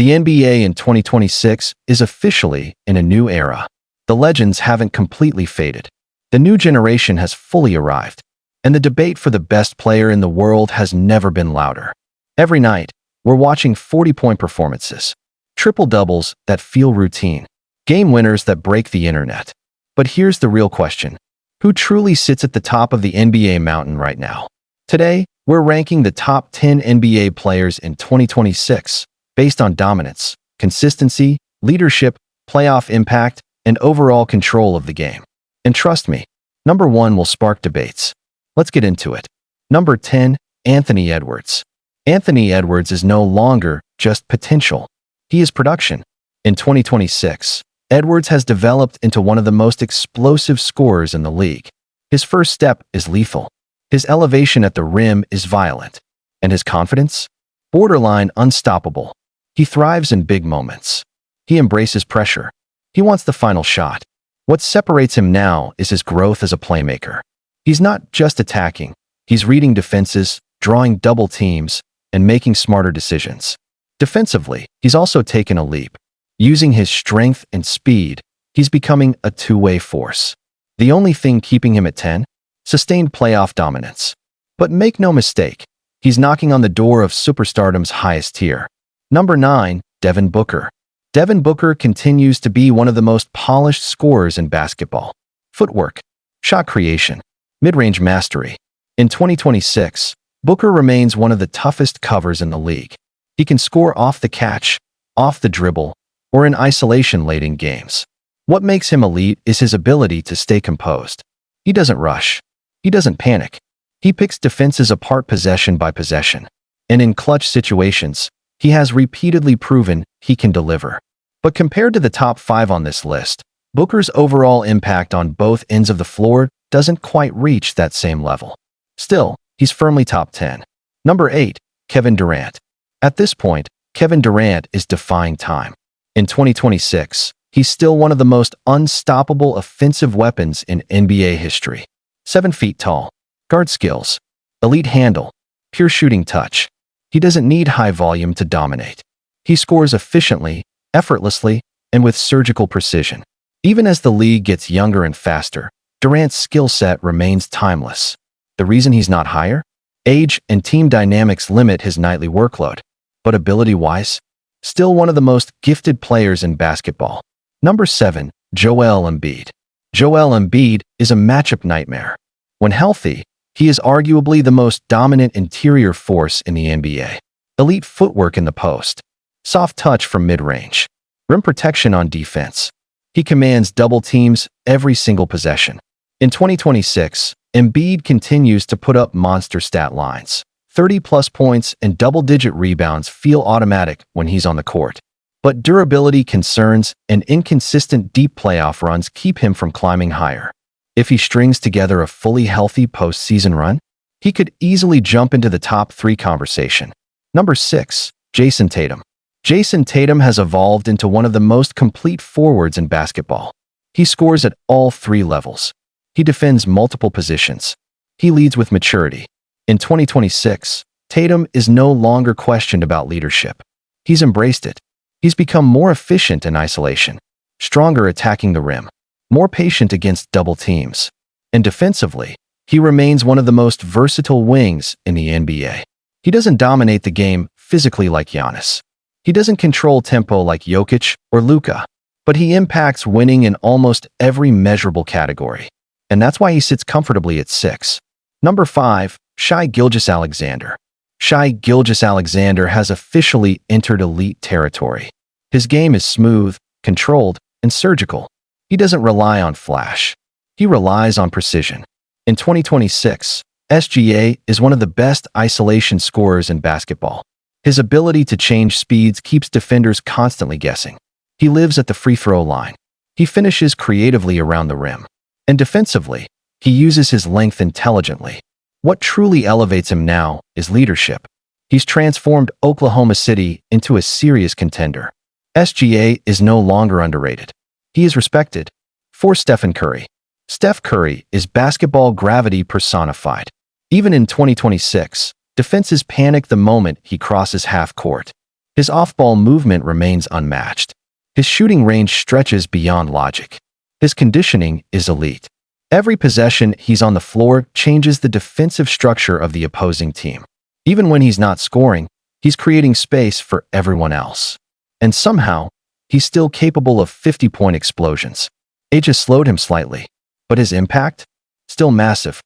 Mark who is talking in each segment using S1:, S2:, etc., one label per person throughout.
S1: The NBA in 2026 is officially in a new era. The legends haven't completely faded. The new generation has fully arrived, and the debate for the best player in the world has never been louder. Every night, we're watching 40-point performances, triple-doubles that feel routine, game winners that break the internet. But here's the real question. Who truly sits at the top of the NBA mountain right now? Today, we're ranking the top 10 NBA players in 2026 based on dominance, consistency, leadership, playoff impact, and overall control of the game. And trust me, number 1 will spark debates. Let's get into it. Number 10, Anthony Edwards. Anthony Edwards is no longer just potential. He is production. In 2026, Edwards has developed into one of the most explosive scorers in the league. His first step is lethal. His elevation at the rim is violent. And his confidence? Borderline unstoppable. He thrives in big moments. He embraces pressure. He wants the final shot. What separates him now is his growth as a playmaker. He's not just attacking. He's reading defenses, drawing double teams, and making smarter decisions. Defensively, he's also taken a leap. Using his strength and speed, he's becoming a two-way force. The only thing keeping him at 10? Sustained playoff dominance. But make no mistake, he's knocking on the door of superstardom's highest tier. Number 9, Devin Booker. Devin Booker continues to be one of the most polished scorers in basketball. Footwork, shot creation, mid-range mastery. In 2026, Booker remains one of the toughest covers in the league. He can score off the catch, off the dribble, or in isolation late in games. What makes him elite is his ability to stay composed. He doesn't rush. He doesn't panic. He picks defenses apart possession by possession. And in clutch situations, he has repeatedly proven he can deliver. But compared to the top 5 on this list, Booker's overall impact on both ends of the floor doesn't quite reach that same level. Still, he's firmly top 10. Number 8, Kevin Durant. At this point, Kevin Durant is defying time. In 2026, he's still one of the most unstoppable offensive weapons in NBA history. 7 feet tall, guard skills, elite handle, pure shooting touch. He doesn't need high volume to dominate. He scores efficiently, effortlessly, and with surgical precision. Even as the league gets younger and faster, Durant's skill set remains timeless. The reason he's not higher? Age and team dynamics limit his nightly workload. But ability-wise, still one of the most gifted players in basketball. Number 7, Joel Embiid. Joel Embiid is a matchup nightmare. When healthy, he is arguably the most dominant interior force in the NBA. Elite footwork in the post, soft touch from mid-range, rim protection on defense. He commands double teams every single possession. In 2026, Embiid continues to put up monster stat lines. 30-plus points and double-digit rebounds feel automatic when he's on the court. But durability concerns and inconsistent deep playoff runs keep him from climbing higher. If he strings together a fully healthy postseason run, he could easily jump into the top 3 conversation. Number 6, Jayson Tatum. Jayson Tatum has evolved into one of the most complete forwards in basketball. He scores at all 3 levels. He defends multiple positions. He leads with maturity. In 2026, Tatum is no longer questioned about leadership. He's embraced it. He's become more efficient in isolation, stronger attacking the rim, more patient against double teams. And defensively, he remains one of the most versatile wings in the NBA. He doesn't dominate the game physically like Giannis. He doesn't control tempo like Jokic or Luka, but he impacts winning in almost every measurable category. And that's why he sits comfortably at 6. Number 5, Shai Gilgeous-Alexander. Shai Gilgeous-Alexander has officially entered elite territory. His game is smooth, controlled, and surgical. He doesn't rely on flash. He relies on precision. In 2026, SGA is one of the best isolation scorers in basketball. His ability to change speeds keeps defenders constantly guessing. He lives at the free throw line. He finishes creatively around the rim. And defensively, he uses his length intelligently. What truly elevates him now is leadership. He's transformed Oklahoma City into a serious contender. SGA is no longer underrated. He is respected. For Stephen Curry. Steph Curry is basketball gravity personified. Even in 2026, defenses panic the moment he crosses half court. His off-ball movement remains unmatched. His shooting range stretches beyond logic. His conditioning is elite. Every possession he's on the floor changes the defensive structure of the opposing team. Even when he's not scoring, he's creating space for everyone else. And somehow, he's still capable of 50-point explosions. Age has slowed him slightly, but his impact? Still massive.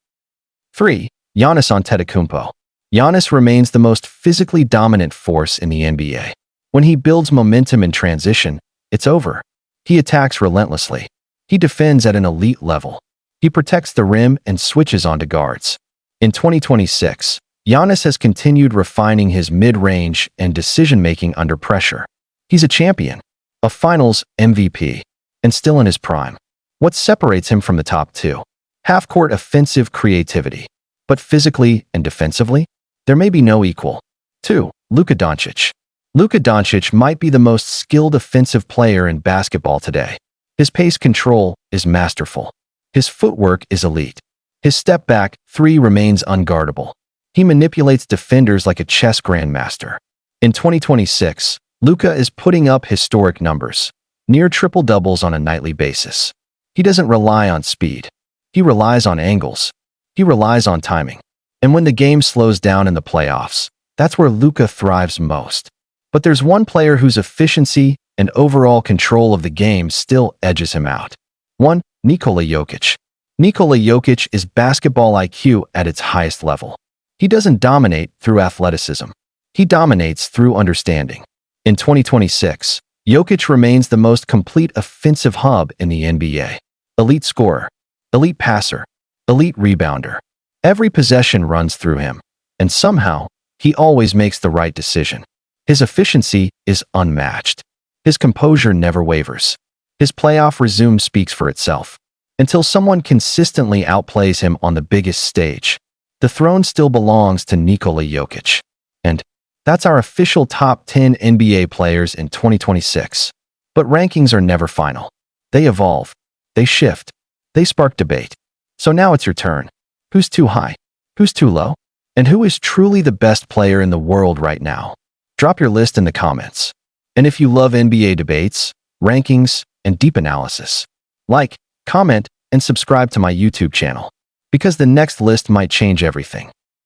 S1: 3. Giannis Antetokounmpo. Giannis remains the most physically dominant force in the NBA. When he builds momentum in transition, it's over. He attacks relentlessly. He defends at an elite level. He protects the rim and switches onto guards. In 2026, Giannis has continued refining his mid-range and decision-making under pressure. He's a champion, a finals MVP, and still in his prime. What separates him from the top two? Half-court offensive creativity. But physically and defensively, there may be no equal. 2. Luka Doncic. Luka Doncic might be the most skilled offensive player in basketball today. His pace control is masterful. His footwork is elite. His step-back three remains unguardable. He manipulates defenders like a chess grandmaster. In 2026, Luka is putting up historic numbers, near triple-doubles on a nightly basis. He doesn't rely on speed. He relies on angles. He relies on timing. And when the game slows down in the playoffs, that's where Luka thrives most. But there's one player whose efficiency and overall control of the game still edges him out. 1. Nikola Jokic. Nikola Jokic is basketball IQ at its highest level. He doesn't dominate through athleticism. He dominates through understanding. In 2026, Jokic remains the most complete offensive hub in the NBA. Elite scorer, elite passer, elite rebounder. Every possession runs through him, and somehow, he always makes the right decision. His efficiency is unmatched. His composure never wavers. His playoff resume speaks for itself. Until someone consistently outplays him on the biggest stage, the throne still belongs to Nikola Jokic. And that's our official top 10 NBA players in 2026. But rankings are never final. They evolve. They shift. They spark debate. So now it's your turn. Who's too high? Who's too low? And who is truly the best player in the world right now? Drop your list in the comments. And if you love NBA debates, rankings, and deep analysis, like, comment, and subscribe to my YouTube channel, because the next list might change everything.